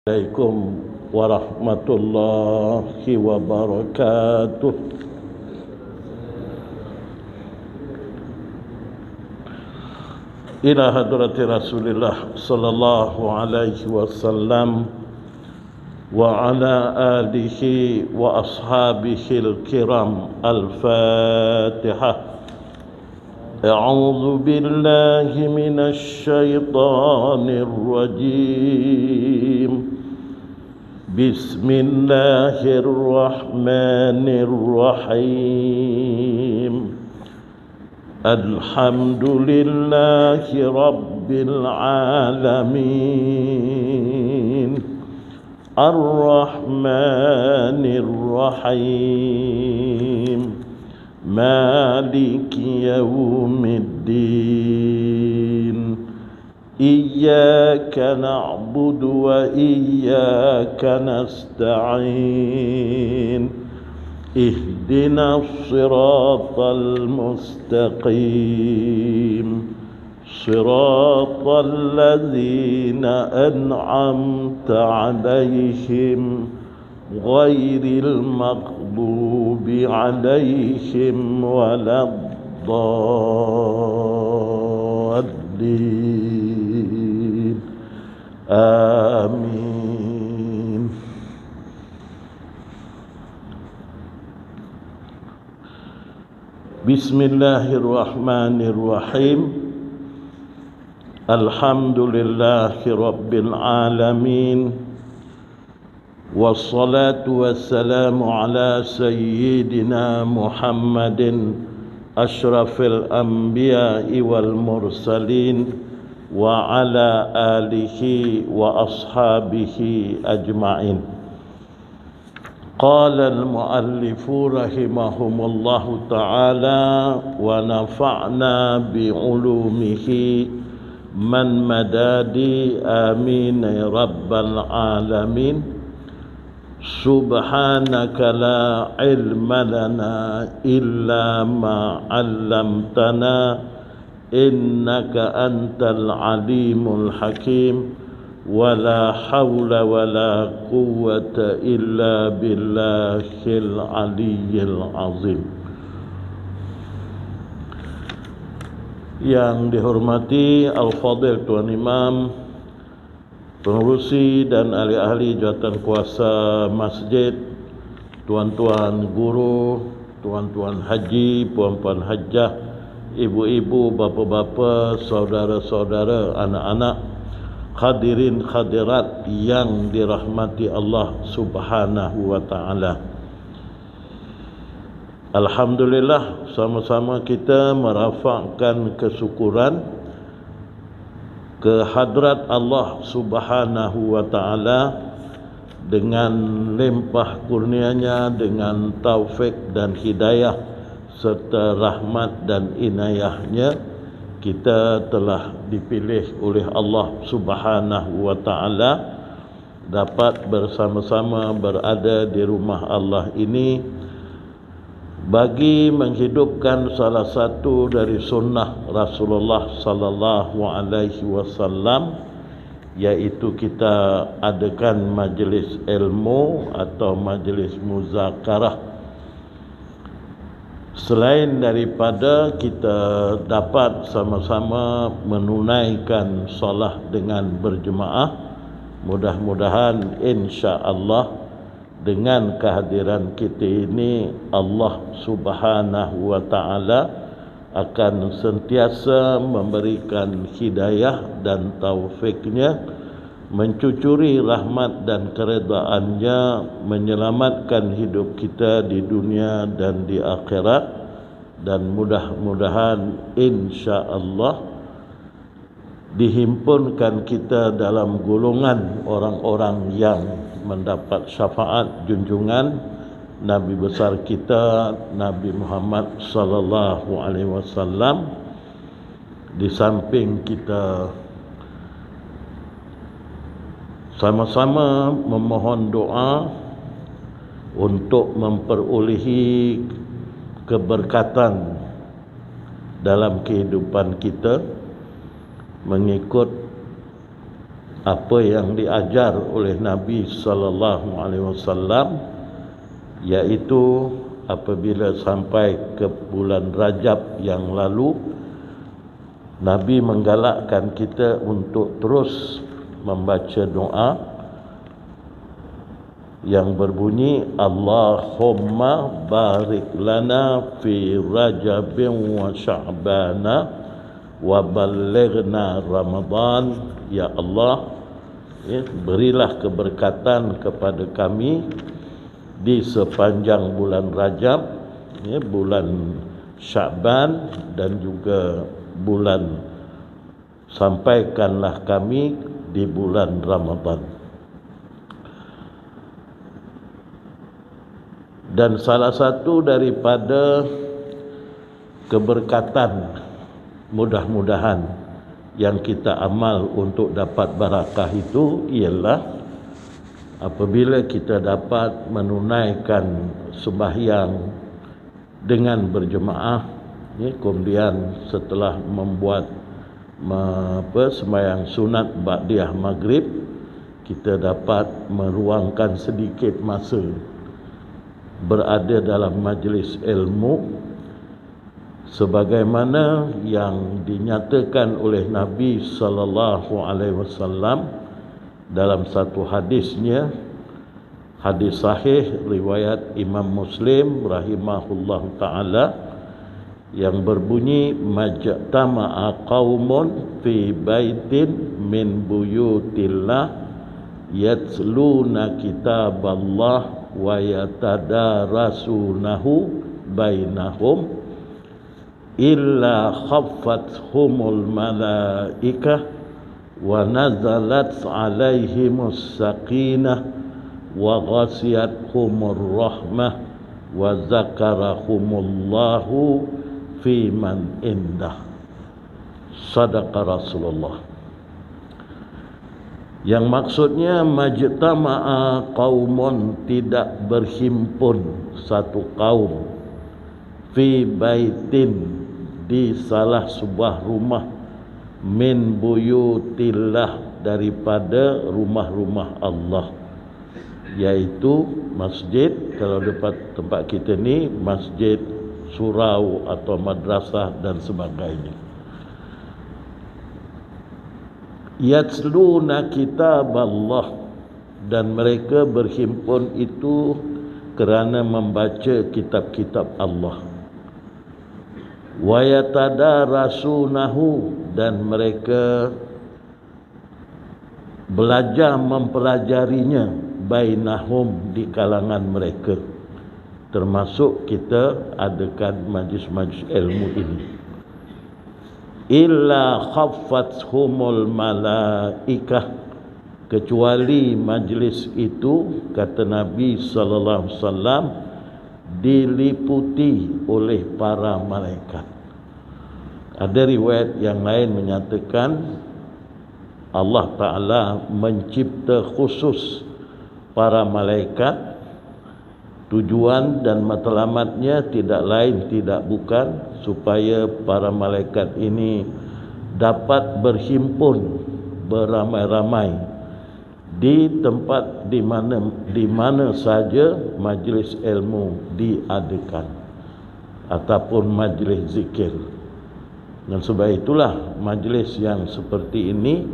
Assalamualaikum warahmatullahi wabarakatuh. Ila hadrati Rasulillah sallallahu alaihi wasallam wa ala alihi wa ashabihi al-kiram. Al-Fatihah. A'udzu billahi minasy syaithanir rajim. Bismillahirrahmanirrahim. Alhamdulillahi rabbil alamin. Ar-Rahmanir-Rahim. Maliki yaumiddin. Iyyaka na'budu wa iyyaka nasta'in. Ihdinas siratal mustaqim. Siratal ladzina an'amta 'alaihim ghairil maghdubi 'alaihim waladdallin. Amin. Bismillahirrahmanirrahim. Alhamdulillahi rabbil alamin. Wassalatu wassalamu ala sayyidina Muhammadin asyrafil anbiya'i wal mursalin wa ala alihi wa ashabihi ajma'in. Qala al-muallifu rahimahumullahu ta'ala wa nafa'na bi'ulumihi man madadi amin ya rabbal alamin. Subhanaka la ilma lana illa ma 'allamtana innaka antal alimul hakim. Wala hawla wala quwwata illa billahil aliyyil azim. Yang dihormati Al-Fadil Tuan Imam, pengurusi dan ahli-ahli jawatan kuasa masjid, tuan-tuan guru, tuan-tuan haji, puan-puan hajjah, ibu-ibu, bapa-bapa, saudara-saudara, anak-anak, hadirin hadirat yang dirahmati Allah Subhanahu wa ta'ala. Alhamdulillah, sama-sama kita merafakkan kesyukuran kehadrat Allah Subhanahu wa ta'ala dengan limpah kurnianya, dengan taufik dan hidayah serta rahmat dan inayahnya. Kita telah dipilih oleh Allah Subhanahu wa ta'ala dapat bersama-sama berada di rumah Allah ini bagi menghidupkan salah satu dari sunnah Rasulullah sallallahu alaihi wasallam, iaitu kita adakan majlis ilmu atau majlis muzakarah. Selain daripada kita dapat sama-sama menunaikan solat dengan berjemaah, mudah-mudahan insya-Allah dengan kehadiran kita ini Allah Subhanahu wa ta'ala akan sentiasa memberikan hidayah dan taufiknya, mencucuri rahmat dan keredaannya, menyelamatkan hidup kita di dunia dan di akhirat, dan mudah-mudahan insya-Allah dihimpunkan kita dalam golongan orang-orang yang mendapat syafaat junjungan Nabi besar kita Nabi Muhammad sallallahu alaihi wasallam. Di samping kita sama-sama memohon doa untuk memperolehi keberkatan dalam kehidupan kita, mengikut apa yang diajar oleh Nabi sallallahu alaihi wasallam, iaitu apabila sampai ke bulan Rajab yang lalu, Nabi menggalakkan kita untuk terus membaca doa yang berbunyi Allahumma barik lana fi Rajabin wa Sya'bana wa balighna Ramadan. Ya Allah, berilah keberkatan kepada kami di sepanjang bulan Rajab, bulan Sya'ban dan juga bulan, sampaikanlah kami di bulan Ramadan. Dan salah satu daripada keberkatan mudah-mudahan yang kita amal untuk dapat barakah itu ialah apabila kita dapat menunaikan sembahyang dengan berjemaah, kemudian setelah membuat sembahyang sunat ba'diyah maghrib, kita dapat meluangkan sedikit masa berada dalam majlis ilmu sebagaimana yang dinyatakan oleh Nabi sallallahu alaihi wasallam dalam satu hadisnya, hadis sahih riwayat Imam Muslim rahimahullah taala, yang berbunyi majtama'a qaumun fi baitin min buyutillah yatluna kitaballah wa yatadarasunahu bainahum illa khaffathumul malaikah wa nazalat alaihimus sakinah wa ghasiyathumur rahmah wa zakarahumullahu fi man indah. Sadaqa Rasulullah. Yang maksudnya majtama'a qaumun, tidak berhimpun satu kaum, fi baitin, di salah sebuah rumah, min buyutillah, daripada rumah-rumah Allah, yaitu masjid. Kalau tempat kita ni masjid, surau atau madrasah dan sebagainya. Yatsluna kitaballah, dan mereka berhimpun itu kerana membaca kitab-kitab Allah. Wa yatadarasunahu, dan mereka belajar mempelajarinya, bainahum, di kalangan mereka. Termasuk kita adakan majlis-majlis ilmu ini. Illa khaffathumul malaikah, kecuali majlis itu, kata Nabi sallallahu alaihi wasallam, diliputi oleh para malaikat. Ada riwayat yang lain menyatakan Allah Ta'ala mencipta khusus para malaikat. Tujuan dan matlamatnya tidak lain tidak bukan supaya para malaikat ini dapat berhimpun beramai-ramai di tempat di mana saja majlis ilmu diadakan ataupun majlis zikir. Dan sebab itulah majlis yang seperti ini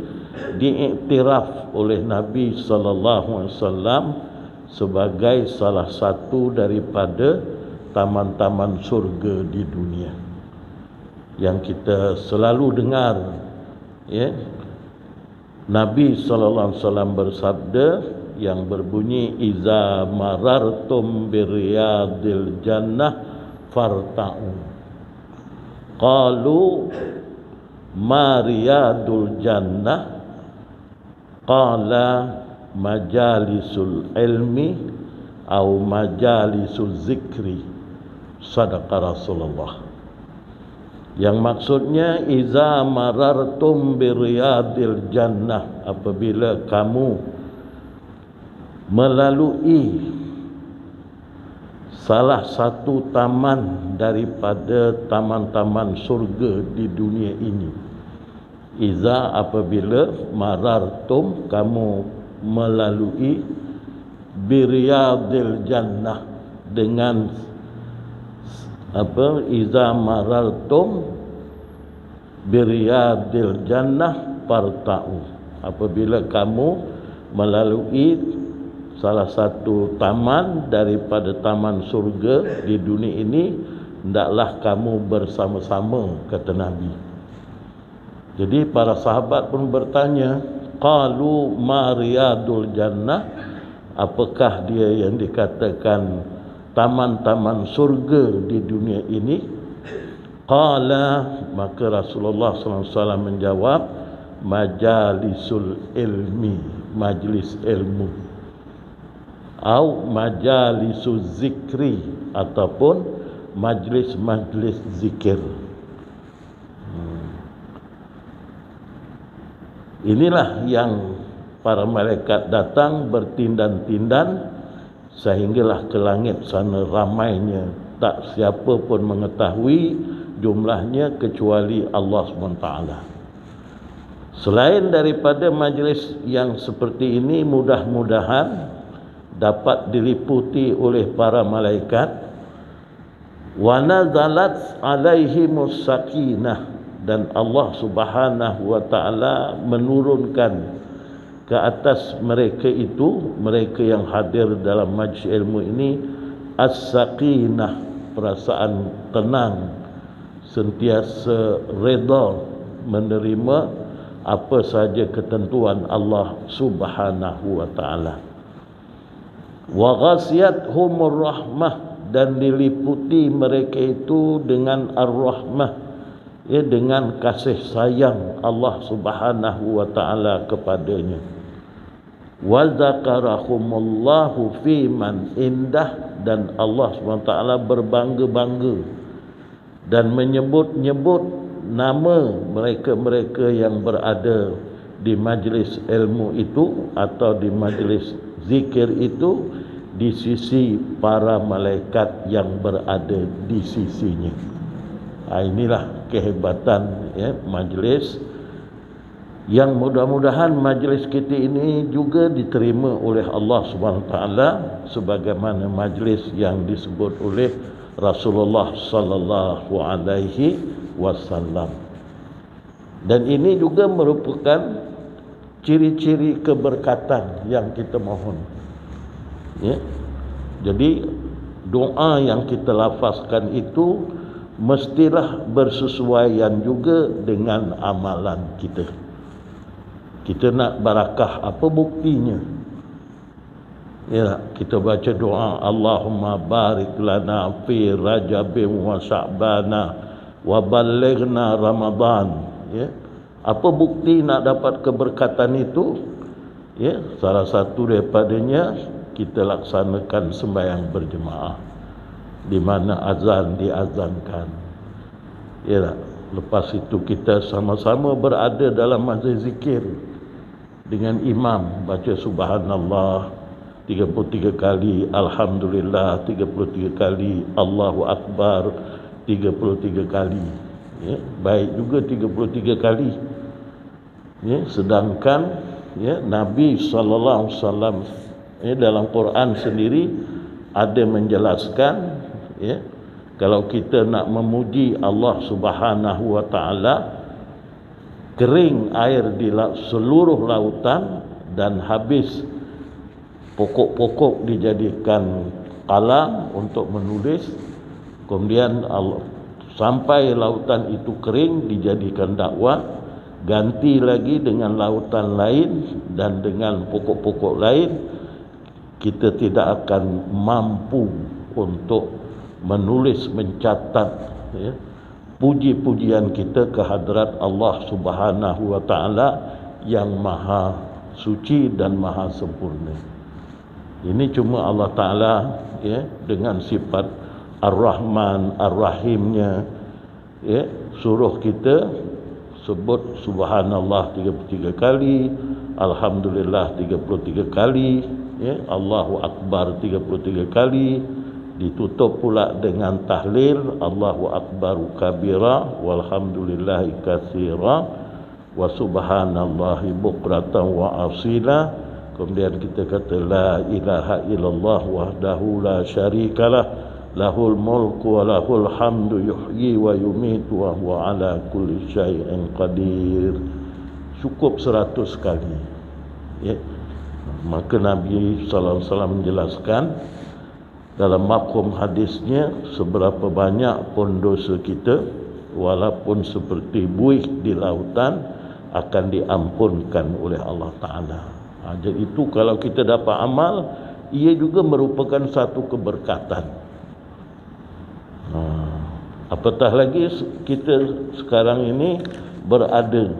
diiktiraf oleh Nabi sallallahu alaihi wasallam sebagai salah satu daripada taman-taman surga di dunia, yang kita selalu dengar, Nabi sallallahu alaihi wasallam bersabda yang berbunyi iza marartum biriyadil jannah farta'u. Qalu ma riyadul jannah? Qala majalisul ilmi atau majalisul zikri. Sadaqa Rasulullah. Yang maksudnya iza marartum biriyadil jannah, apabila kamu melalui salah satu taman daripada taman-taman surga di dunia ini, Iza apabila marartum kamu melalui biryadil jannah dengan apa? Iza marartum biryadil jannah farta'u. Apabila kamu melalui salah satu taman daripada taman surga di dunia ini, hendaklah kamu bersama-sama, kata Nabi. Jadi para sahabat pun bertanya, qalu ma riyadul jannah, apakah dia yang dikatakan taman-taman surga di dunia ini? Qala, maka Rasulullah SAW menjawab, majalisul ilmi, majlis ilmu, atau majalisul zikri, ataupun majlis-majlis zikir. Inilah yang para malaikat datang bertindan-tindan sehinggalah ke langit sana ramainya, tak siapa pun mengetahui jumlahnya kecuali Allah SWT. Selain daripada majlis yang seperti ini, mudah-mudahan dapat diliputi oleh para malaikat. Wa nazalat alaihimus sakinah, dan Allah Subhanahu wa taala menurunkan ke atas mereka itu, mereka yang hadir dalam majlis ilmu ini, as-sakinah, perasaan tenang, sentiasa redha menerima apa saja ketentuan Allah Subhanahu wa taala. Wa ghasiyathumur rahmah, dan diliputi mereka itu dengan ar-rahmah, ya, dengan kasih sayang Allah Subhanahu wa taala kepadanya. Wa zakarahumullahu fi man indah, dan Allah Subhanahu wa taala berbangga-bangga dan menyebut-nyebut nama mereka-mereka yang berada di majlis ilmu itu atau di majlis zikir itu di sisi para malaikat yang berada di sisinya. Inilah kehebatan, ya, majlis, yang mudah-mudahan majlis kita ini juga diterima oleh Allah Subhanahu wa taala sebagaimana majlis yang disebut oleh Rasulullah sallallahu alaihi wasallam. Dan ini juga merupakan ciri-ciri keberkatan yang kita mohon, ya. Jadi doa yang kita lafazkan itu mestilah bersesuaian juga dengan amalan kita. Kita nak barakah, apa buktinya? Ya, kita baca doa, Allahumma barik lana fi Rajabin wa Sya'bana wa ballighna Ramadan. Ya, apa bukti nak dapat keberkatan itu? Ya, salah satu daripadanya kita laksanakan sembahyang berjemaah, di mana azan diazankan. Ya, lepas itu kita sama-sama berada dalam majlis zikir dengan imam, baca subhanallah 33 kali, alhamdulillah 33 kali, Allahu akbar 33 kali. Ya, baik juga 33 kali. Ya, sedangkan, ya, Nabi sallallahu alaihi wasallam, ya, dalam Quran sendiri ada menjelaskan, ya, kalau kita nak memuji Allah Subhanahu wa taala, kering air di seluruh lautan dan habis pokok-pokok dijadikan kalam untuk menulis, kemudian Allah, sampai lautan itu kering dijadikan dakwah, ganti lagi dengan lautan lain dan dengan pokok-pokok lain, kita tidak akan mampu untuk menulis, mencatat, ya, puji-pujian kita ke hadrat Allah Subhanahu wa taala yang maha suci dan maha sempurna. Ini cuma Allah Taala, ya, dengan sifat Ar-Rahman, Ar-Rahimnya, ya, suruh kita sebut subhanallah 33 kali, alhamdulillah 33 kali, ya, Allahu akbar 33 kali, ditutup pula dengan tahlil Allahu akbar kabira walhamdulillahi katsira wa subhanallahi bukratan wa asila. Kemudian kita kata la ilaha illallah wahdahu la syarikalah, lahul mulku wa lahul hamdu yuhyi wa yumitu wa huwa ala kulli syai'in qadir. Cukup 100 kali. Ya. Maka Nabi sallallahu alaihi wasallam menjelaskan dalam mafhum hadisnya, seberapa banyak pun dosa kita, walaupun seperti buih di lautan, akan diampunkan oleh Allah Ta'ala. Jadi itu kalau kita dapat amal, ia juga merupakan satu keberkatan. Apatah lagi kita sekarang ini berada,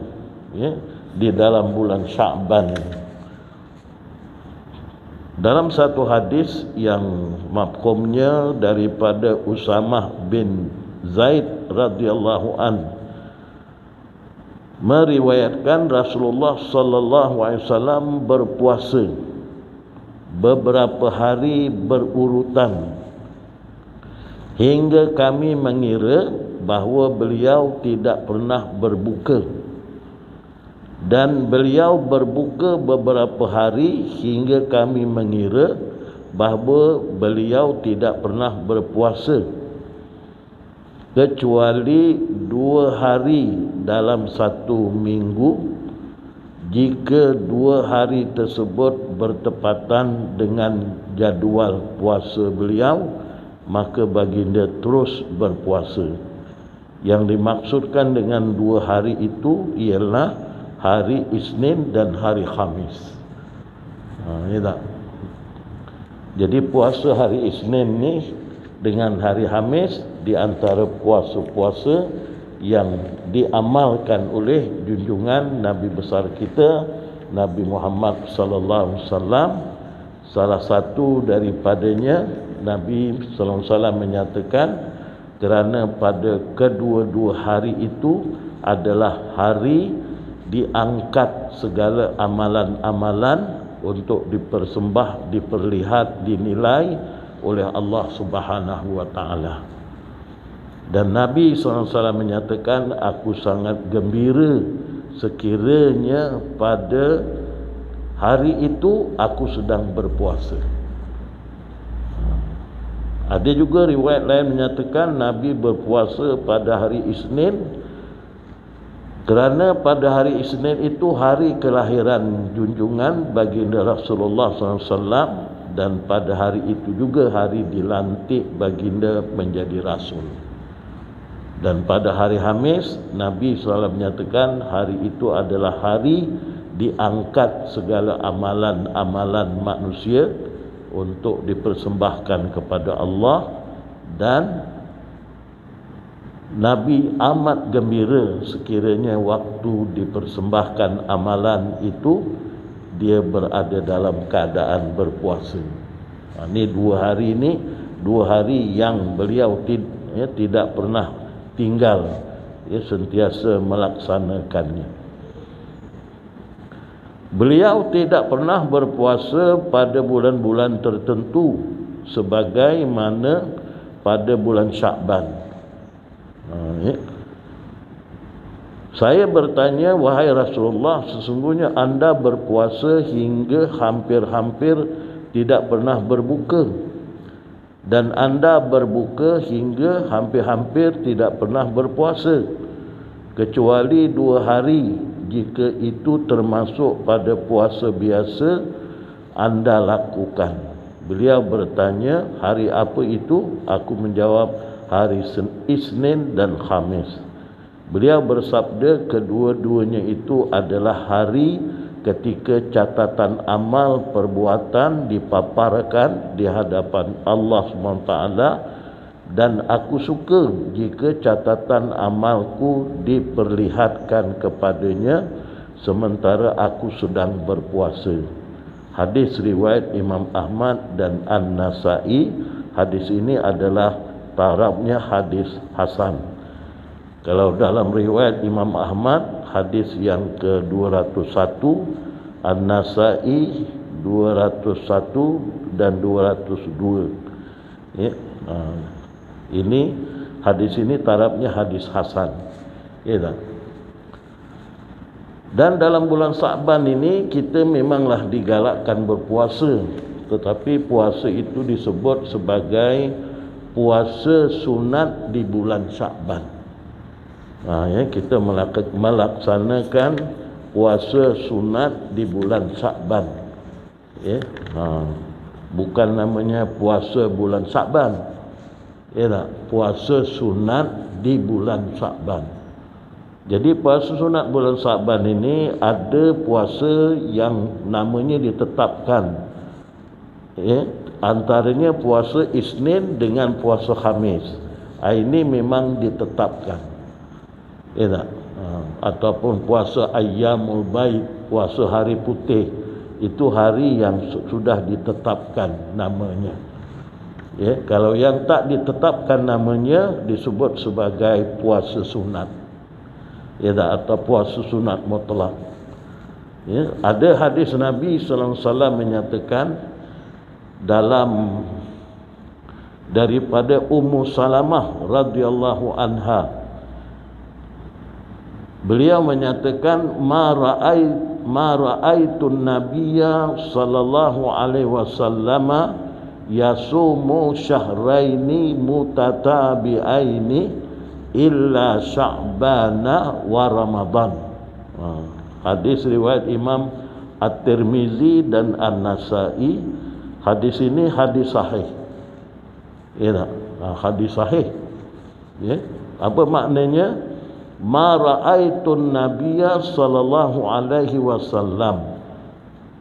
ya, di dalam bulan Sya'ban. Dalam satu hadis yang mafhumnya daripada Usamah bin Zaid radhiyallahu an, meriwayatkan Rasulullah sallallahu alaihi wasallam berpuasa beberapa hari berurutan hingga kami mengira bahawa beliau tidak pernah berbuka, dan beliau berbuka beberapa hari hingga kami mengira bahawa beliau tidak pernah berpuasa kecuali 2 hari dalam 1 minggu. Jika 2 hari tersebut bertepatan dengan jadual puasa beliau, maka baginda terus berpuasa. Yang dimaksudkan dengan 2 hari itu ialah hari Isnin dan hari Khamis. Ya tak? Jadi puasa hari Isnin ni dengan hari Khamis di antara puasa-puasa yang diamalkan oleh junjungan Nabi besar kita Nabi Muhammad sallallahu alaihi wasallam. Salah satu daripadanya Nabi sallallahu alaihi wasallam menyatakan, kerana pada kedua-dua hari itu adalah hari diangkat segala amalan-amalan untuk dipersembah, diperlihat, dinilai oleh Allah Subhanahu wa taala. Dan Nabi SAW menyatakan, aku sangat gembira sekiranya pada hari itu aku sedang berpuasa. Ada juga riwayat lain menyatakan Nabi berpuasa pada hari Isnin, kerana pada hari Isnin itu hari kelahiran junjungan baginda Rasulullah SAW, dan pada hari itu juga hari dilantik baginda menjadi Rasul. Dan pada hari Khamis, Nabi SAW menyatakan hari itu adalah hari diangkat segala amalan-amalan manusia untuk dipersembahkan kepada Allah. Dan Nabi amat gembira sekiranya waktu dipersembahkan amalan itu dia berada dalam keadaan berpuasa. Ini 2 hari ini, 2 hari yang beliau tidak pernah tinggal, sentiasa melaksanakannya. Beliau tidak pernah berpuasa pada bulan-bulan tertentu sebagaimana pada bulan Sya'ban. Saya bertanya, wahai Rasulullah, sesungguhnya anda berpuasa hingga hampir-hampir tidak pernah berbuka, dan anda berbuka hingga hampir-hampir tidak pernah berpuasa, kecuali 2 hari. Jika itu termasuk pada puasa biasa, anda lakukan. Beliau bertanya, hari apa itu? Aku menjawab, hari Isnin dan Khamis. Beliau bersabda, kedua-duanya itu adalah hari ketika catatan amal perbuatan dipaparkan di hadapan Allah SWT, dan aku suka jika catatan amalku diperlihatkan kepadanya sementara aku sedang berpuasa. Hadis riwayat Imam Ahmad dan An-Nasai. Hadis ini adalah tarafnya hadis hasan. Kalau dalam riwayat Imam Ahmad hadis yang ke-201, An-Nasai 201 dan 202. Ya. Ini hadis ini tarafnya hadis hasan. Ya tak? Dan dalam bulan Sa'ban ini kita memanglah digalakkan berpuasa, tetapi puasa itu disebut sebagai puasa sunat di bulan Sa'ban. Kita melaksanakan puasa sunat di bulan Sa'ban. Bukan namanya puasa bulan Sa'ban. Puasa sunat di bulan Sa'ban. Jadi puasa sunat bulan Sa'ban ini ada puasa yang namanya ditetapkan. Antaranya puasa Isnin dengan puasa Khamis. Ini memang ditetapkan. Ataupun puasa Ayyamul Baid, puasa hari putih. Itu hari yang sudah ditetapkan namanya. Kalau yang tak ditetapkan namanya disebut sebagai puasa sunat. Atau puasa sunat mutlak. Ada hadis Nabi sallallahu alaihi wasallam menyatakan dalam daripada Ummu Salamah radhiyallahu anha, beliau menyatakan ma ra'aitun nabiyya sallallahu alaihi wasallam yasumu syahraini mutatabi'aini illa Sya'bana wa Ramadan. Hadis riwayat Imam At-Tirmizi dan An-Nasai. Hadis ini hadis sahih. Hadis sahih. Apa maknanya? Ma ra'aitun nabiyya sallallahu alaihi wasallam.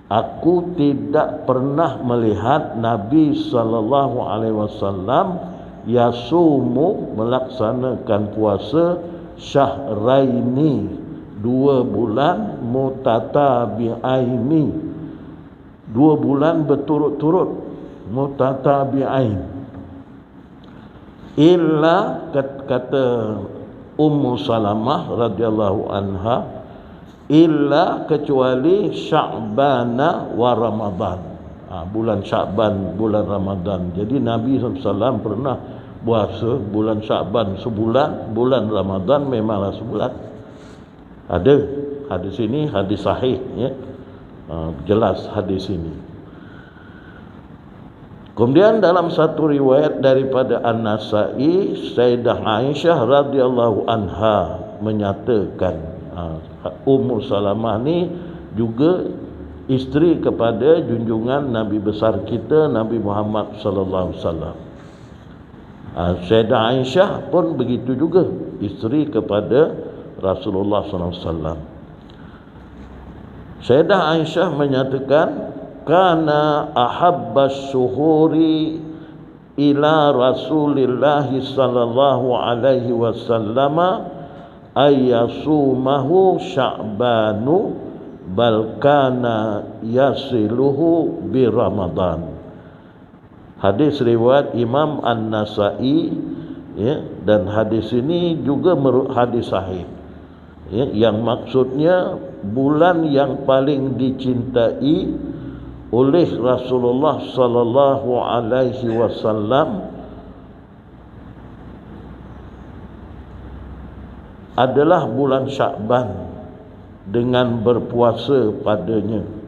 Aku tidak pernah melihat Nabi sallallahu alaihi wasallam yasumu melaksanakan puasa syahraini 2 bulan mutatabi'aini 2 bulan berturut-turut mutatabi'ain illa kata Ummu Salamah radhiyallahu anha illa kecuali Sya'bana wa Ramadan. Bulan Sya'ban, bulan Ramadan. Jadi Nabi SAW pernah puasa bulan Sya'ban sebulan, bulan Ramadan memanglah sebulan. Ada hadis ini, hadis sahih, jelas hadis ini. Kemudian dalam satu riwayat daripada An-Nasai, Sayyidah Aisyah radhiyallahu anha menyatakan, Ummu Salamah ni juga isteri kepada junjungan Nabi besar kita Nabi Muhammad sallallahu alaihi wasallam. Sayyidah Aisyah pun begitu juga, isteri kepada Rasulullah sallallahu alaihi wasallam. Sayyidah Aisyah menyatakan kana ahabbas syuhuri ila Rasulillah sallallahu alaihi wasallam ayyasumahu Sya'banu bal kana yasiluhu bi Ramadan. Hadis riwayat Imam An-Nasai, dan hadis ini juga hadis sahih, yang maksudnya bulan yang paling dicintai oleh Rasulullah sallallahu alaihi wasallam adalah bulan Sya'ban dengan berpuasa padanya.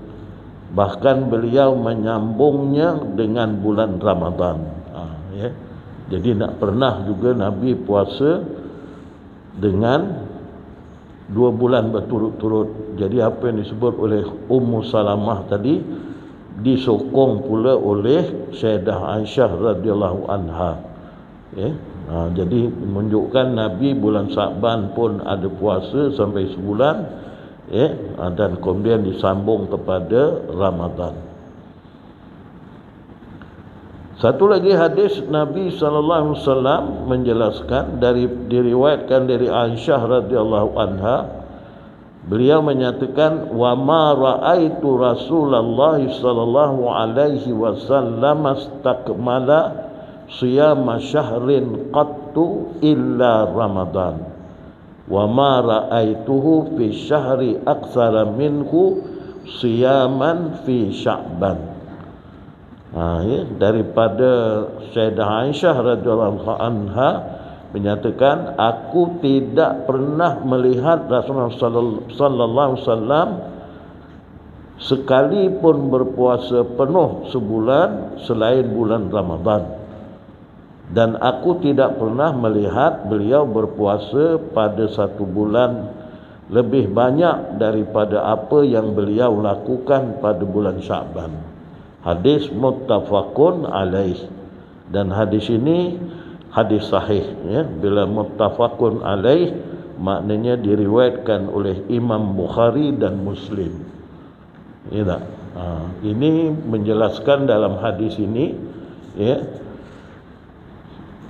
Bahkan beliau menyambungnya dengan bulan Ramadan. Jadi tak pernah juga Nabi puasa dengan 2 bulan berturut-turut. Jadi apa yang disebut oleh Ummu Salamah tadi disokong pula oleh Sayyidah Aisyah radhiyallahu anha. Jadi menunjukkan Nabi bulan Sa'ban pun ada puasa sampai sebulan. Dan kemudian disambung kepada Ramadan. Satu lagi hadis Nabi sallallahu alaihi wasallam menjelaskan diriwayatkan dari Aisyah radhiyallahu anha, beliau menyatakan wa ma raaitu Rasulullah sallallahu alaihi wasallam astakmala siyama syahrin qattu illa Ramadan. Wa ma ra'aituhu fi syahri aktsara minhu siyaman fi Sya'ban. Daripada Sayyidah Aisyah radhiyallahu anha menyatakan, aku tidak pernah melihat Rasulullah sallallahu alaihi wasallam sekalipun berpuasa penuh sebulan selain bulan Ramadan, dan aku tidak pernah melihat beliau berpuasa pada satu bulan lebih banyak daripada apa yang beliau lakukan pada bulan Sya'ban. Hadis muttafaqun alaih, dan hadis ini hadis sahih, ya. Bila muttafaqun alaih maknanya diriwayatkan oleh Imam Bukhari dan Muslim. Ya, ini menjelaskan dalam hadis ini, ya.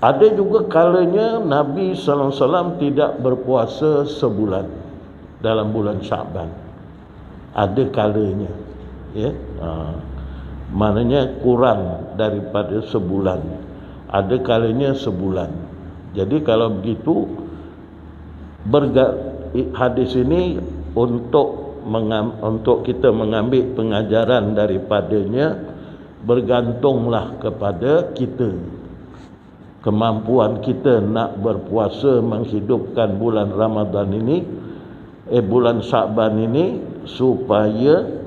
Ada juga kalanya Nabi sallallahu alaihi wasallam tidak berpuasa sebulan dalam bulan Sya'ban. Ada kalanya, ya. Maknanya kurang daripada sebulan. Ada kalanya sebulan. Jadi kalau begitu, hadis ini untuk kita mengambil pengajaran daripadanya, bergantunglah kepada kita, kemampuan kita nak berpuasa menghidupkan bulan Ramadan ini, bulan Sya'ban ini, supaya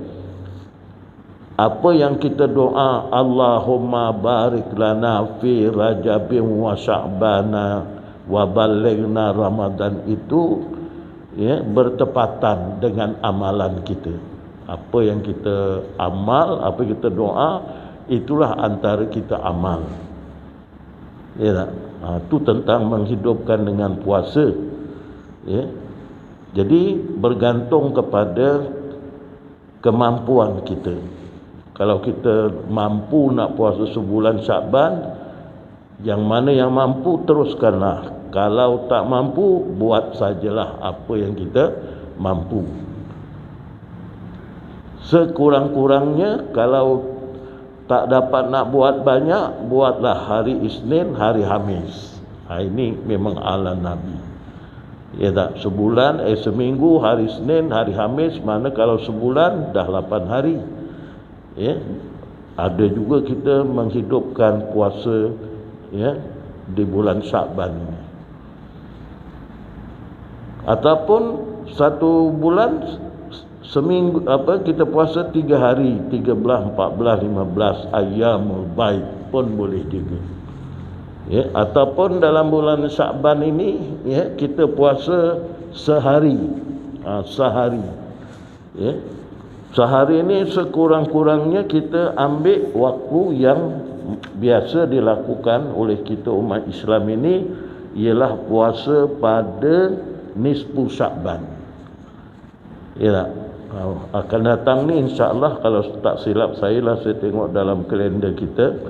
apa yang kita doa, Allahumma barik lana fi Rajabin wa Sya'bana wa balighna Ramadan itu, ya, bertepatan dengan amalan kita. Apa yang kita amal, apa yang kita doa, itulah antara kita amal. Ya tak? Itu tentang menghidupkan dengan puasa, ya. Jadi bergantung kepada kemampuan kita. Kalau kita mampu nak puasa sebulan Sya'ban, yang mana yang mampu teruskanlah. Kalau tak mampu, buat sajalah apa yang kita mampu. Sekurang-kurangnya kalau tak dapat nak buat banyak, buatlah hari Isnin, hari Khamis. Ini memang ala Nabi. Ya tak, sebulan, seminggu, hari Isnin, hari Khamis. Mana kalau sebulan dah 8 hari. Ya, ada juga kita menghidupkan puasa, ya, di bulan Sya'ban ini. Ataupun satu bulan seminggu, kita puasa 3 hari, 13, 14, 15 ayyamul baid pun boleh juga. Ya, ataupun dalam bulan Sya'ban ini, ya, kita puasa sehari. Sehari. Ya. Sehari ini sekurang-kurangnya kita ambil waktu yang biasa dilakukan oleh kita umat Islam ini, ialah puasa pada nisfu Sya'ban. Ya, akan datang ni insya-Allah, kalau tak silap saya tengok dalam kalender kita,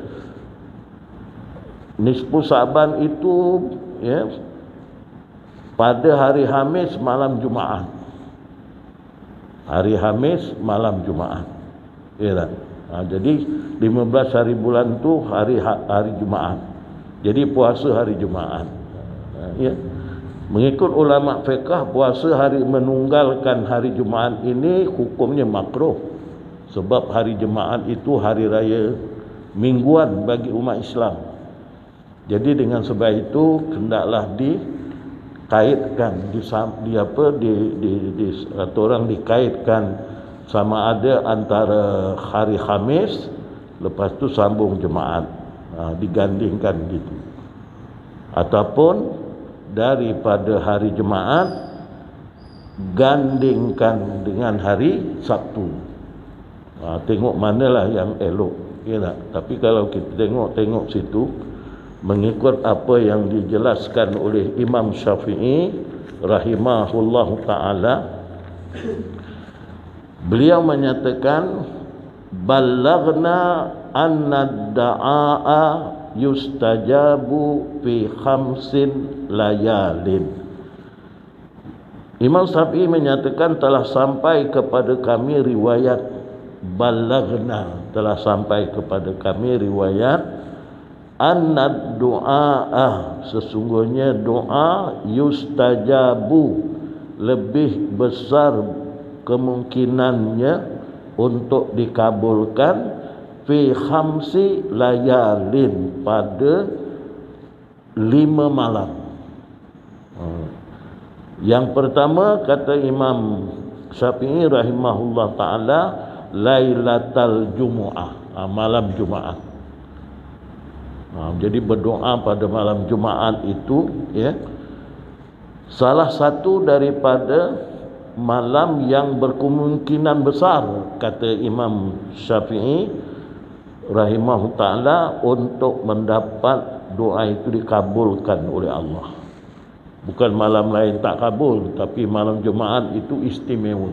nisfu Sya'ban itu, ya, pada hari Khamis malam Jumaat. Hari Khamis malam Jumaat. Ya tak? Jadi 15 hari bulan tu hari Jumaat. Jadi puasa hari Jumaat. Ya. Mengikut ulama fiqh, puasa hari menunggalkan hari Jumaat ini hukumnya makruh. Sebab hari Jumaat itu hari raya mingguan bagi umat Islam. Jadi dengan sebab itu hendaklah dikaitkan, atau orang dikaitkan sama ada antara hari Khamis, lepas tu sambung Jumaat, digandingkan gitu, ataupun daripada hari Jumaat gandingkan dengan hari Sabtu. Tengok manalah yang elok, ya tak? Tapi kalau kita tengok situ, mengikut apa yang dijelaskan oleh Imam Syafi'i rahimahullahu ta'ala, beliau menyatakan, ballagna anna da'a yustajabu fi khamsin layalin. Imam Syafi'i menyatakan, telah sampai kepada kami riwayat, ballagna, telah sampai kepada kami riwayat, anna du'a, sesungguhnya doa, yustajabu, lebih besar kemungkinannya untuk dikabulkan, fi khamsi layalin, pada 5 malam. Yang pertama kata Imam Syafi'i rahimahullah ta'ala, Lailatul Jumu'ah, malam Jumaat. Jadi berdoa pada malam Jumaat itu salah satu daripada malam yang berkemungkinan besar kata Imam Syafi'i rahimahullah ta'ala untuk mendapat doa itu dikabulkan oleh Allah. Bukan malam lain tak kabul, tapi malam Jumaat itu istimewa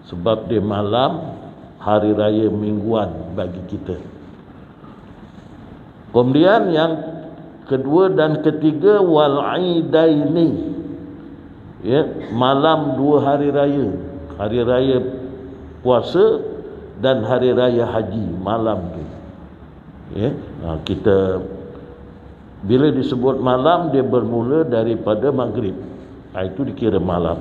sebab dia malam hari raya mingguan bagi kita. Kemudian yang kedua dan ketiga, wal aidaini, malam dua hari raya puasa dan hari raya haji, malam tu. Kita bila disebut malam, dia bermula daripada maghrib. Itu dikira malam.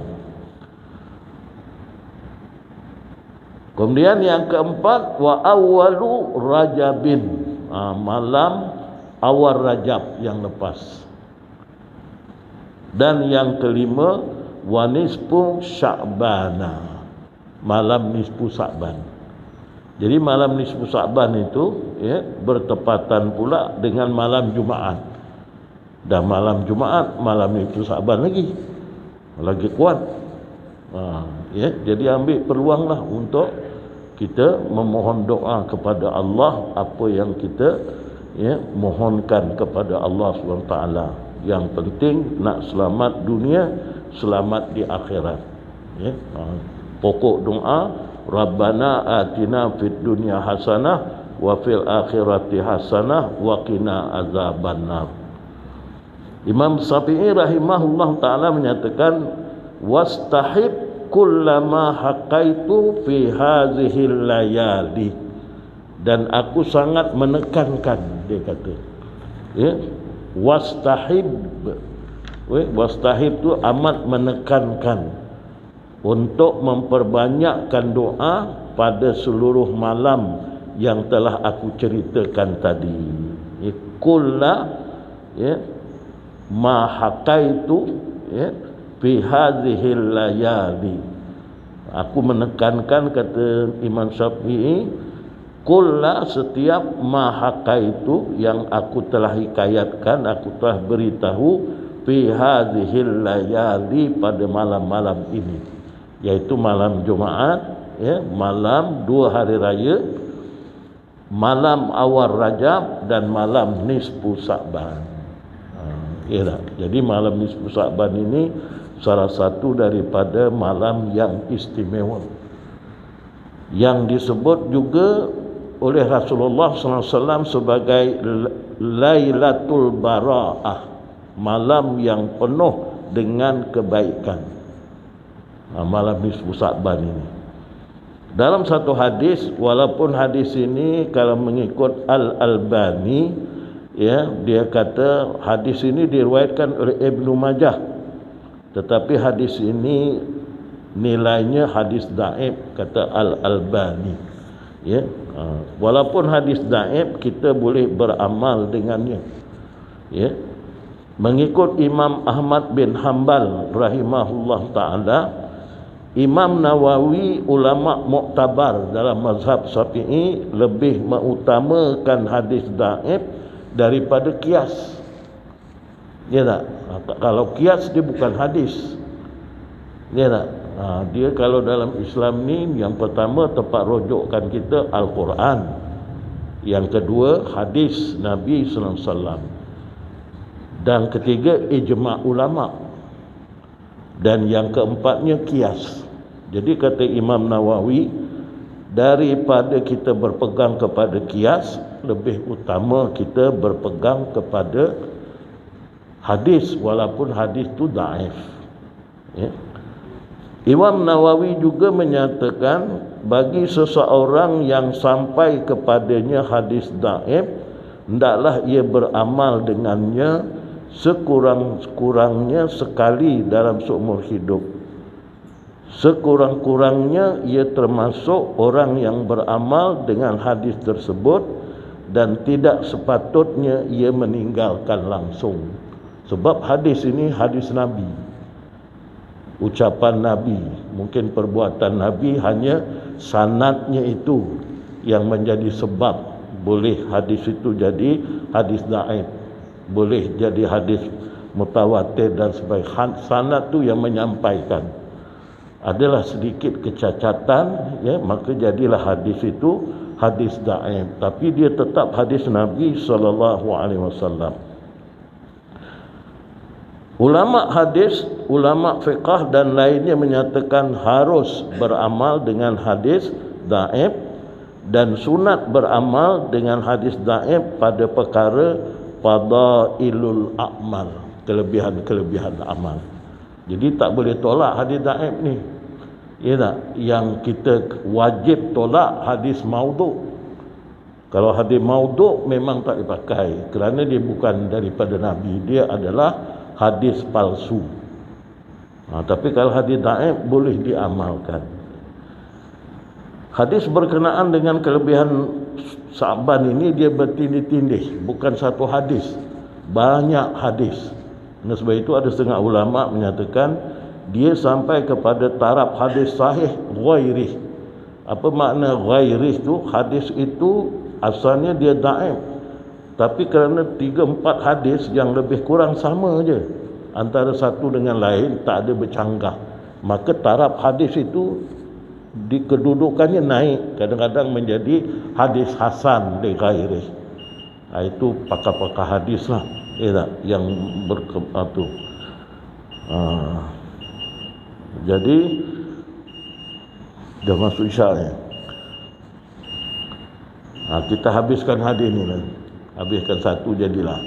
Kemudian yang keempat, wa awwalu rajabin, malam awal Rajab yang lepas. Dan yang kelima, wa nisfu Sya'bana, malam nisfu Sya'ban. Jadi malam nisfu Sya'ban itu bertepatan pula dengan malam Jumaat. Dan malam Jumaat, malam nisfu Sya'ban lagi kuat. Jadi ambil peluanglah untuk kita memohon doa kepada Allah apa yang kita mohonkan kepada Allah SWT. Yang penting nak selamat dunia, selamat di akhirat. Pokok doa, Rabbana atina fid dunya hasanah wa fil akhirati hasanah wa qina azabannar. Imam Syafi'i rahimahullah ta'ala menyatakan, wastahib kullama haqaitu fi hazihil layali, dan aku sangat menekankan, dia kata wastahib tu amat menekankan untuk memperbanyakkan doa pada seluruh malam yang telah aku ceritakan tadi. Kulla ma haqaitu fi hadhil layali. Aku menekankan, kata Imam Syafi'i, kulla, setiap ma haqaitu yang aku telah hikayatkan, aku telah beritahu, fi hadhil layali, pada malam-malam ini, yaitu malam Jumaat, malam dua hari raya, malam awal Rajab dan malam nisfu Sya'ban. Jadi malam nisfu Sya'ban ini salah satu daripada malam yang istimewa, yang disebut juga oleh Rasulullah SAW sebagai Lailatul Bara'ah, malam yang penuh dengan kebaikan. Malam nisfu Sya'ban ini, dalam satu hadis, walaupun hadis ini kalau mengikut Al-Albani, dia kata hadis ini diriwayatkan oleh Ibnu Majah, tetapi hadis ini nilainya hadis dhaif, kata Al-Albani. Walaupun hadis dhaif, kita boleh beramal dengannya. Mengikut Imam Ahmad bin Hanbal rahimahullah ta'ala, Imam Nawawi, ulama muktabar dalam mazhab Syafi'i, lebih mengutamakan hadis dhaif daripada kias. Tak? Kalau kias dia bukan hadis. Tak? Dia kalau dalam Islam ni, yang pertama tempat rujukan kita Al-Quran, yang kedua hadis Nabi sallallahu alaihi wasallam, dan ketiga ijma' ulama, dan yang keempatnya kias. Jadi kata Imam Nawawi, daripada kita berpegang kepada kias, lebih utama kita berpegang kepada hadis, walaupun hadis itu dhaif. Imam Nawawi juga menyatakan, bagi seseorang yang sampai kepadanya hadis dhaif, hendaklah ia beramal dengannya sekurang-kurangnya sekali dalam seumur hidup. Sekurang-kurangnya ia termasuk orang yang beramal dengan hadis tersebut, dan tidak sepatutnya ia meninggalkan langsung Sebab hadis ini hadis Nabi, ucapan Nabi, mungkin perbuatan Nabi, hanya sanadnya itu yang menjadi sebab boleh hadis itu jadi hadis dhaif, boleh jadi hadis mutawatir dan sebagainya. Sanad tu yang menyampaikan. Adalah sedikit kecacatan, ya, maka jadilah hadis itu hadis dhaif, tapi dia tetap hadis Nabi SAW. Ulama hadis, ulama fiqh dan lainnya menyatakan harus beramal dengan hadis dhaif dan sunat beramal dengan hadis dhaif pada perkara fadailul a'mal, kelebihan-kelebihan amal. Jadi tak boleh tolak hadis dhaif ni. Ya tak? Yang kita wajib tolak hadis maudhu'. Kalau hadis maudhu' memang tak dipakai kerana dia bukan daripada Nabi, dia adalah hadis palsu. Tapi kalau hadis dhaif boleh diamalkan. Hadis berkenaan dengan kelebihan Sa'ban ini dia bertindih-tindih, bukan satu hadis, banyak hadis. Dan sebab itu ada setengah ulama menyatakan dia sampai kepada taraf hadis sahih ghairih. Apa makna ghairih tu? Hadis itu asalnya dia dhaif, tapi kerana 3-4 hadis yang lebih kurang sama je antara satu dengan lain, tak ada bercanggah, maka taraf hadis itu di kedudukannya naik, kadang-kadang menjadi hadis hasan li ghairih. Itu pakar-pakar hadis lah, tak? Yang tu. Jadi dah masuk isyak ni. Kita habiskan hadis ni lah. Habiskan satu jadilah.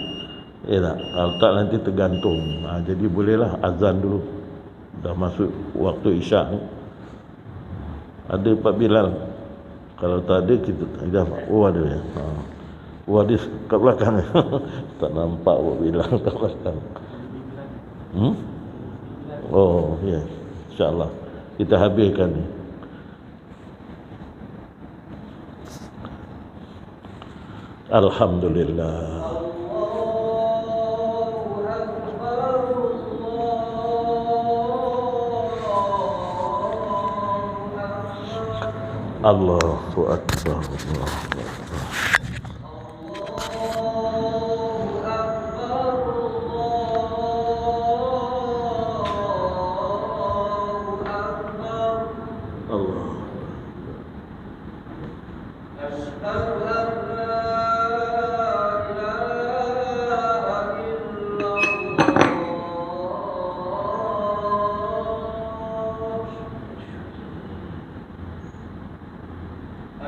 Tak? Kalau tak nanti tergantung. Jadi bolehlah azan dulu. Dah masuk waktu isyak ni. Ada Pak Bilal. Kalau tak ada kita dah. Oh ada ya. Ada kat belakang. Tak nampak Pak Bilal kat belakang. Oh ya, insya-Allah kita habiskan ni. Alhamdulillah. Allahu Akbar. Allahu Akbar.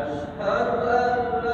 أشهد أن لا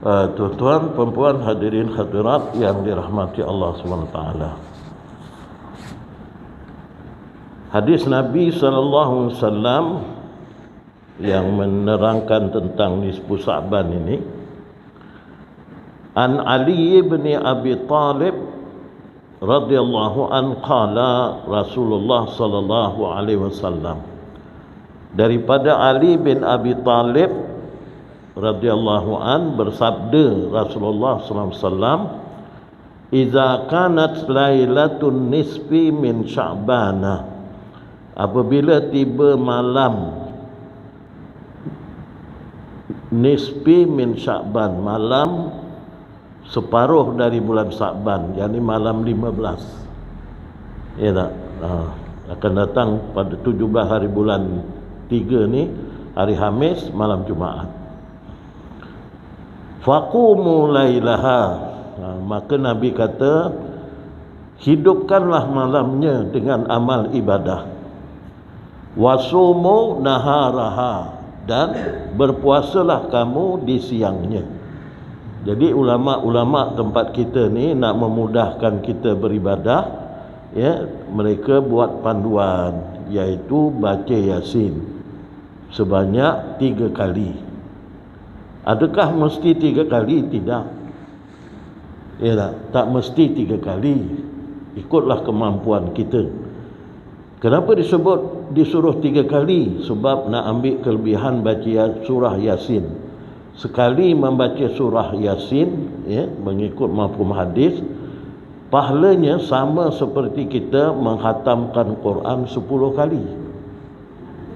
Tuan-tuan, perempuan, hadirin hadirat yang dirahmati Allah SWT. Hadis Nabi SAW yang menerangkan tentang nisfu Sa'ban ini, An Ali bin Abi Talib radhiyallahu an qala Rasulullah sallallahu alaihi wasallam, daripada Ali bin Abi Talib radhiyallahu an bersabda Rasulullah sallallahu alaihi wasallam, "Idza kanat lailatun nisfi min Sya'ban," apabila tiba malam nisfi min Sya'ban, malam separuh dari bulan Sya'ban, yakni malam 15. Ya tak? Akan datang pada 17 hari bulan 3 ni, hari Khamis, malam Jumaat. Faqumu lailaha, maka Nabi kata, hidupkanlah malamnya dengan amal ibadah. Wasumu naharaha, dan berpuasalah kamu di siangnya. Jadi ulama-ulama tempat kita ni nak memudahkan kita beribadah, ya, mereka buat panduan, iaitu baca Yasin sebanyak 3 kali. Adakah mesti 3 kali? Tidak. Ya, tak mesti 3 kali. Ikutlah kemampuan kita. Kenapa disuruh 3 kali? Sebab nak ambil kelebihan baca surah Yasin. Sekali membaca surah Yasin, ya, mengikut mafhum hadis, pahalanya sama seperti kita menghatamkan Quran 10 kali.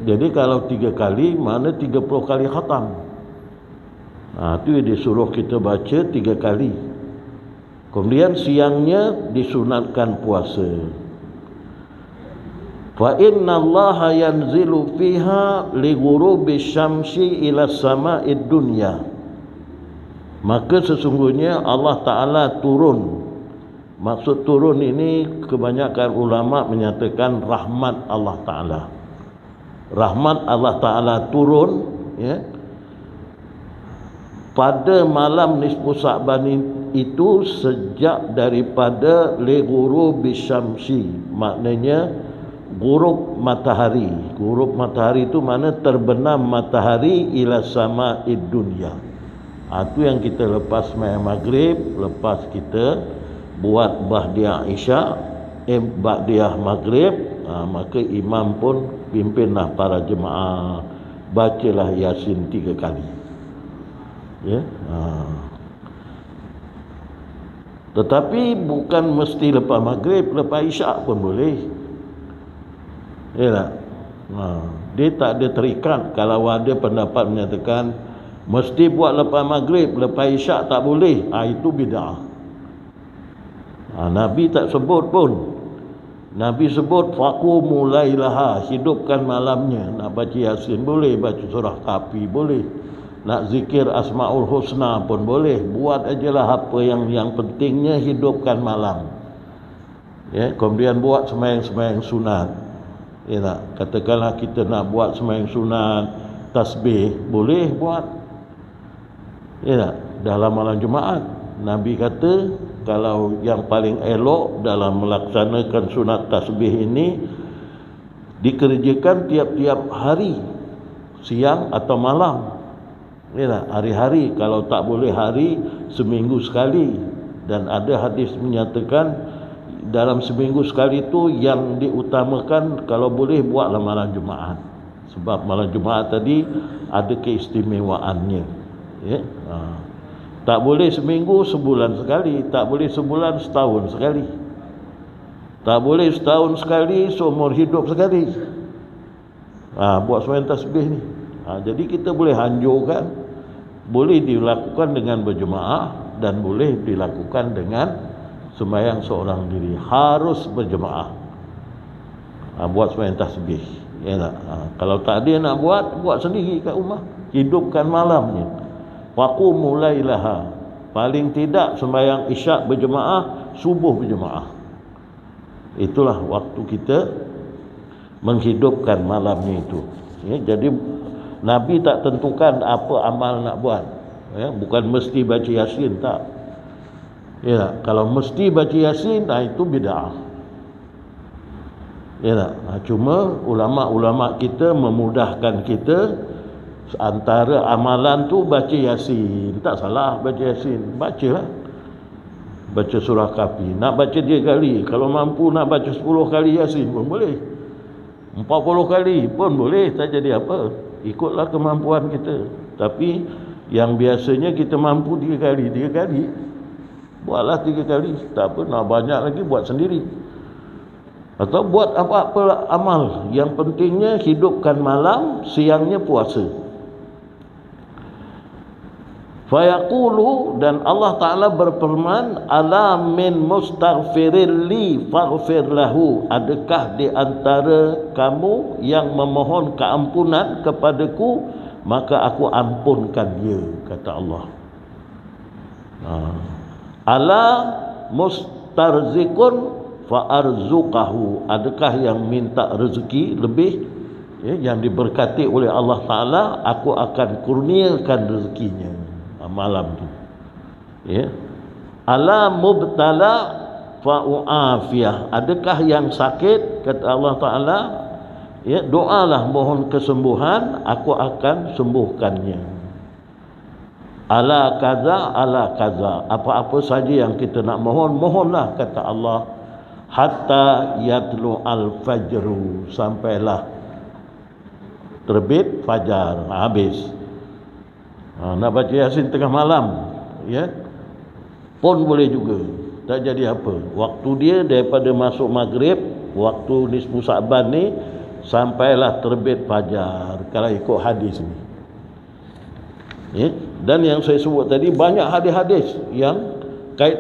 Jadi kalau 3 kali, mana 30 kali khatam. Itu disuruh kita baca 3 kali. Kemudian siangnya disunatkan puasa. Fa inna Allah yanzilu fiha li ghurubi syamsi ila sama'id dunya. Maka sesungguhnya Allah Ta'ala turun. Maksud turun ini kebanyakan ulama menyatakan rahmat Allah Ta'ala. Rahmat Allah Ta'ala turun, ya, pada malam nisfu Sa'ban itu sejak daripada li ghurubi syamsi, maknanya ghurub matahari. Ghurub matahari itu mana terbenam matahari ila sama'id dunya. Itu yang kita lepas sembahyang maghrib, lepas kita buat ba'diyah isya, ba'diyah maghrib, maka imam pun pimpinlah para jemaah, bacalah Yasin 3 kali. Ya. Tetapi bukan mesti lepas maghrib, lepas isyak pun boleh. Ya tak? Dia tak ada terikat. Kalau ada pendapat menyatakan mesti buat lepas maghrib, lepas isyak tak boleh, itu bid'ah. Nabi tak sebut pun. Nabi sebut faqumu lailaha, hidupkan malamnya. Nak baca Yasin boleh, baca surah Kahfi boleh, nak zikir Asmaul Husna pun boleh. Buat ajalah apa yang pentingnya hidupkan malam. Ya, kemudian buat sembahyang-sembahyang sunat. Ya tak? Katakanlah kita nak buat sembahyang sunat, tasbih, boleh buat. Ya tak? Dalam malam Jumaat, Nabi kata kalau yang paling elok dalam melaksanakan sunat tasbih ini dikerjakan tiap-tiap hari, siang atau malam. Ya tak? Hari-hari, kalau tak boleh hari, seminggu sekali. Dan ada hadis menyatakan dalam seminggu sekali itu yang diutamakan kalau boleh buatlah malam Jumaat. Sebab malam Jumaat tadi ada keistimewaannya. Ya? Tak boleh seminggu, sebulan sekali. Tak boleh sebulan, setahun sekali. Tak boleh setahun sekali, seumur hidup sekali. Buat sembahyang tasbih ni. Jadi kita boleh anjurkan, boleh dilakukan dengan berjemaah dan boleh dilakukan dengan sembahyang seorang diri. Harus berjemaah. Buat sembahyang tasbih. Ya tak? Kalau tak ada nak buat sendiri kat rumah. Hidupkan malamnya. Waqumu lailaha. Paling tidak sembahyang isyak berjemaah, subuh berjemaah. Itulah waktu kita menghidupkan malamnya itu. Ya, jadi Nabi tak tentukan apa amal nak buat. Ya, bukan mesti baca Yasin, tak. Ya, kalau mesti baca Yasin, itu bid'ah. Ya, cuma ulama-ulama kita memudahkan kita, antara amalan tu baca Yasin. Tak salah baca Yasin, bacalah. Baca surah Kahfi, nak baca 3 kali, kalau mampu nak baca 10 kali Yasin pun boleh, 40 kali pun boleh, tak jadi apa, ikutlah kemampuan kita. Tapi yang biasanya kita mampu 3 kali, buatlah 3 kali, tak apa, nak banyak lagi buat sendiri, atau buat apa-apa amal. Yang pentingnya hidupkan malam, siangnya puasa. Fayaqulu, dan Allah Ta'ala berfirman, ala min mustaghfirin li faghfir lahu, adakah di antara kamu yang memohon keampunan kepadaku, maka aku ampunkan dia, kata Allah. Ala mustarzikun fa'arzuqahu, adakah yang minta rezeki lebih, yang diberkati oleh Allah Ta'ala, aku akan kurniakan rezekinya malam tu. Ya. Ala mubtala fa'u'afiyah, adakah yang sakit, kata Allah Ta'ala, ya, doalah mohon kesembuhan, aku akan sembuhkannya. Ala kaza, apa-apa saja yang kita nak mohon, mohonlah, kata Allah. Hatta yatlu al-fajru, sampailah terbit fajar, habis. Nak baca Yasin tengah malam, ya, pun boleh juga, tak jadi apa. Waktu dia daripada masuk maghrib, waktu nisfu Sa'ban ni, sampailah terbit fajar, kalau ikut hadis ni. Ya? Dan yang saya sebut tadi, banyak hadis-hadis yang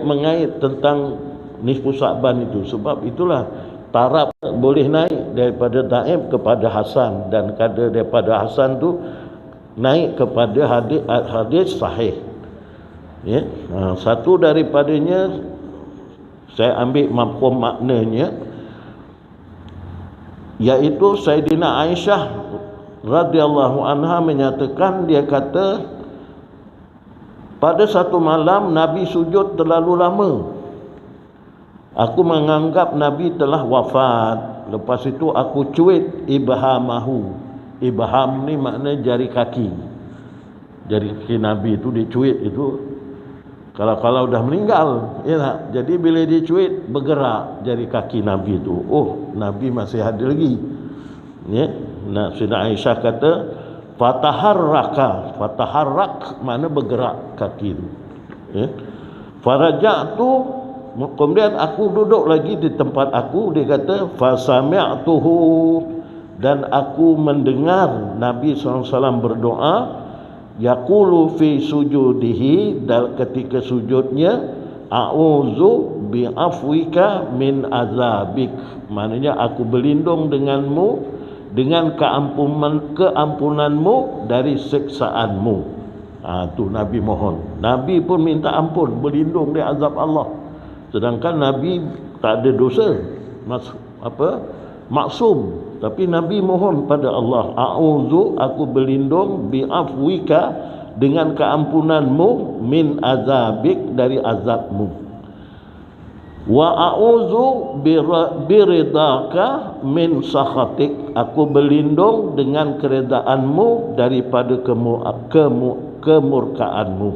mengait tentang nisfu Sa'ban itu. Sebab itulah taraf boleh naik daripada Daib kepada Hasan, dan kadar daripada Hasan tu naik kepada hadis sahih. Ya, satu daripadanya saya ambil mafhum maknanya, iaitu Sayyidina Aisyah radhiyallahu anha menyatakan, dia kata, pada satu malam Nabi sujud terlalu lama. Aku menganggap Nabi telah wafat. Lepas itu aku cuit ibhamahu. Ibham ni makna jari kaki. Jari kaki Nabi itu dicuit itu. Kalau dah meninggal, ya tak? Jadi bila dicuit, bergerak jari kaki Nabi itu. Oh, Nabi masih ada lagi. Ya. Nah, Sayyidina Aisyah kata, fataharrak makna bergerak kaki itu. Ya. Faraja'tu, kemudian aku duduk lagi di tempat aku. Dia kata, fasami'tuhu, dan aku mendengar Nabi SAW berdoa, yaqulu fi sujudihi, dan ketika sujudnya, a'udzu bi'afwika min azabik, maknanya aku berlindung denganmu, dengan keampunanmu dari siksaanmu. Tu Nabi mohon. Nabi pun minta ampun, berlindung dari azab Allah. Sedangkan Nabi tak ada dosa, maksum. Tapi Nabi mohon pada Allah, a'udzu, aku berlindung, bi'afwika, dengan keampunanmu, min azabik, dari azabmu. Wa a'udzu biridaka min sakhatik, aku berlindung dengan keredaanmu daripada kemurkaanmu.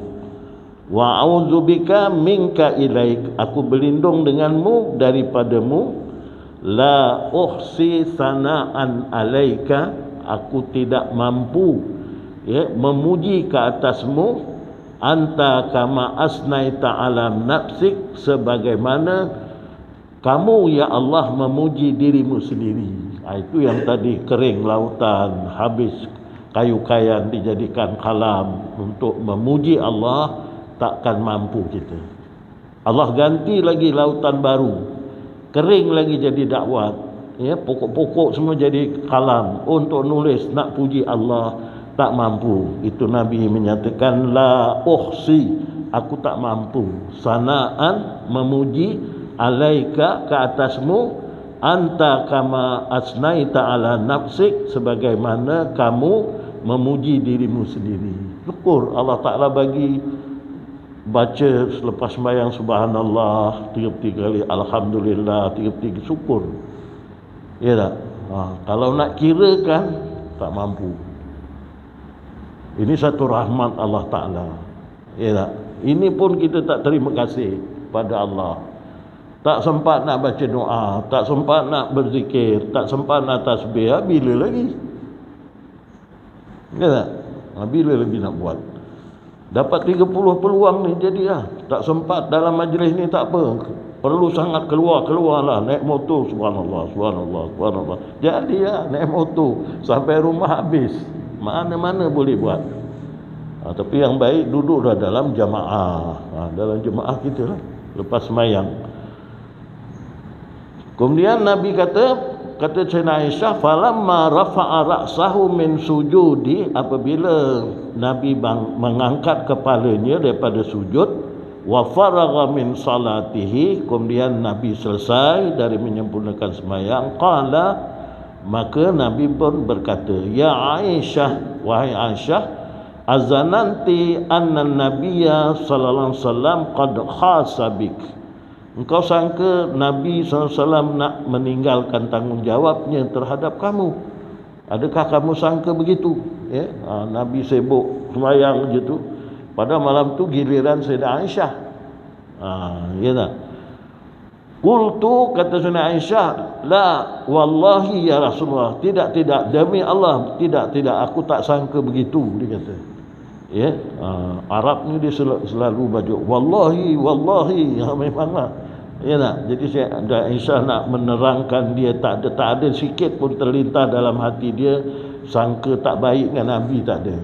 Wa a'udzu bika minka ilaik, aku berlindung denganmu daripadamu. La uhsi sana'an alaika, aku tidak mampu, ya, memuji ke atasmu. Anta kama asnaita ala nafsik, sebagaimana kamu ya Allah memuji dirimu sendiri. Itu yang tadi kering lautan, habis kayu kayan dijadikan kalam. Untuk memuji Allah takkan mampu kita. Allah ganti lagi lautan baru, kering lagi jadi dakwat, ya, pokok-pokok semua jadi kalam untuk nulis nak puji Allah, tak mampu. Itu Nabi menyatakan, la uhsi, aku tak mampu, sanaan, memuji, alaika, ke atasmu, anta kama asnaita ala nafsik, sebagaimana kamu memuji dirimu sendiri. Syukur Allah Ta'ala bagi baca selepas sembahyang subhanallah 33 kali, alhamdulillah 33, syukur. Ya tak? Kalau nak kirakan tak mampu. Ini satu rahmat Allah Ta'ala. Ya tak? Ini pun kita tak terima kasih pada Allah. Tak sempat nak baca doa, tak sempat nak berzikir, tak sempat nak tasbih. Bila lagi? Ya tak? Bila lagi nak buat? Dapat 30 peluang ni jadi tak sempat dalam majlis ni tak apa. Perlu sangat keluarlah naik motor, subhanallah, subhanallah, subhanallah. Jadi naik motor sampai rumah habis. Mana-mana boleh buat. Tapi yang baik duduklah dalam jamaah. Dalam jamaah kita lah lepas sembahyang. Kemudian Nabi kata Sayyidina Aisyah, falamma rafa'a ra'sahu min sujudi, apabila Nabi mengangkat kepalanya daripada sujud, wa faragha min salatihi, kemudian Nabi selesai dari menyempurnakan sembahyang, qala, maka Nabi pun berkata, ya Aisyah, wahai Aisyah, azananti anna nabiyya sallallahu alaihi wasallam qad khasabik. Engkau sangka Nabi SAW nak meninggalkan tanggungjawabnya terhadap kamu. Adakah kamu sangka begitu? Ya? Nabi sibuk sembahyang je tu. Pada malam tu giliran Sayyidah Aisyah. Ya tak? Qultu, kata Sayyidah Aisyah, la wallahi ya Rasulullah. Tidak, demi Allah, tidak, aku tak sangka begitu, dia kata. Ya, Arab ni dia selalu baca wallahi, memanglah. Ya tak? Jadi Sayyidah Aisyah nak menerangkan dia tak ada sikit pun terlintas dalam hati dia sangka tak baik dengan Nabi, tak ada.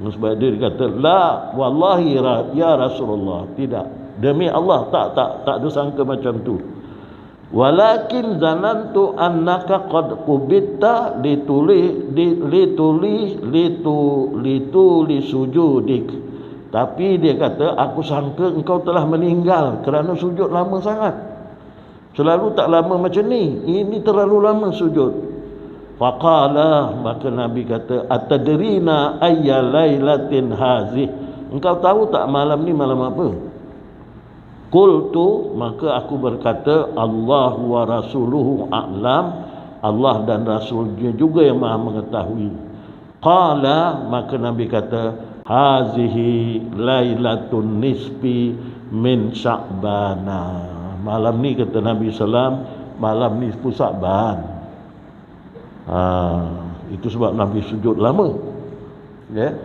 Sebab dia kata la wallahi ya Rasulullah, tidak, demi Allah tak ada sangka macam tu. Walakin zanantu annaka qad qubitta lituli sujudik. Tapi dia kata, aku sangka engkau telah meninggal kerana sujud lama sangat. Selalu tak lama macam ni, ini terlalu lama sujud. Faqala, maka Nabi kata, atadrina ayya lailatin hazih, engkau tahu tak malam ni malam apa? Qultu, maka aku berkata, Allah wa rasuluhu a'lam, Allah dan Rasulnya juga yang maha mengetahui. Qala, maka Nabi kata, hazihi lailatun nisfi min Sya'bana. Malam ni, kata Nabi SAW, malam nisfu Sya'ban. Itu sebab Nabi sujud lama. Ya.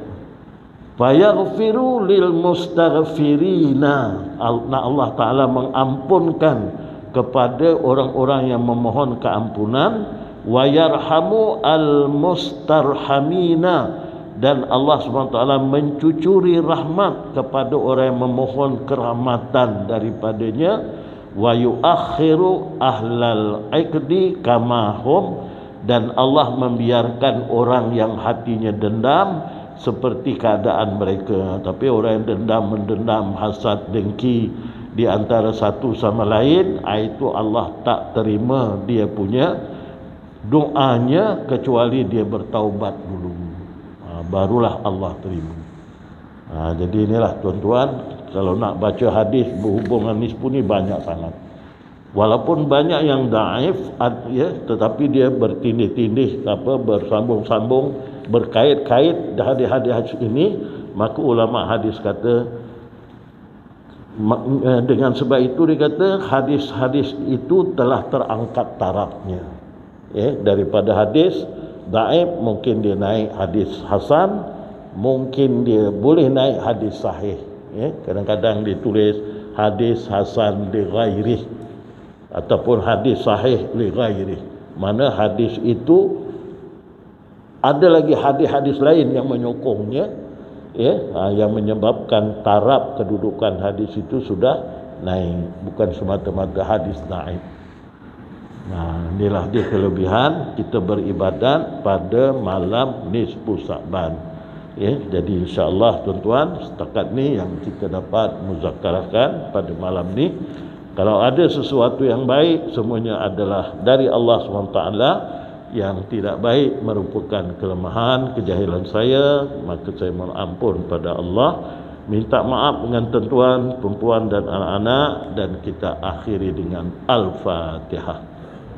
Fayaghfiru lil mustaghfirina. Allah Ta'ala mengampunkan kepada orang-orang yang memohon keampunan. Wa yarhamu al mustarhamina, dan Allah SWT mencucuri rahmat kepada orang yang memohon kerahmatan daripadanya. Wa yuakhiru ahlal iqdi kamahum, dan Allah membiarkan orang yang hatinya dendam seperti keadaan mereka. Tapi orang yang mendendam, hasad, dengki di antara satu sama lain, itu Allah tak terima dia punya doanya kecuali dia bertaubat dulu. Barulah Allah terima. Jadi inilah tuan-tuan, kalau nak baca hadis berhubungan nisfu ni banyak sangat. Walaupun banyak yang daif, ya, tetapi dia bertindih-tindih, bersambung-sambung, berkait-kait hadis-hadis ini. Maka ulama hadis kata, dengan sebab itu dia kata hadis-hadis itu telah terangkat tarafnya, ya, daripada hadis daif mungkin dia naik hadis hasan, mungkin dia boleh naik hadis sahih. Ya, kadang-kadang ditulis hadis hasan li ghairih ataupun hadis sahih li ghairih. Mana hadis itu ada lagi hadis-hadis lain yang menyokongnya, ya, yang menyebabkan taraf kedudukan hadis itu sudah naik, bukan semata-mata hadis naik. Inilah dia kelebihan kita beribadat pada malam nisfu Sya'ban. Ya, jadi insya-Allah tuan-tuan, setakat ni yang kita dapat muzakarahkan pada malam ni. Kalau ada sesuatu yang baik, semuanya adalah dari Allah SWT. yang tidak baik merupakan kelemahan, kejahilan saya, maka saya mohon ampun pada Allah. Minta maaf dengan tuan-tuan, perempuan dan anak-anak, dan kita akhiri dengan Al-Fatihah.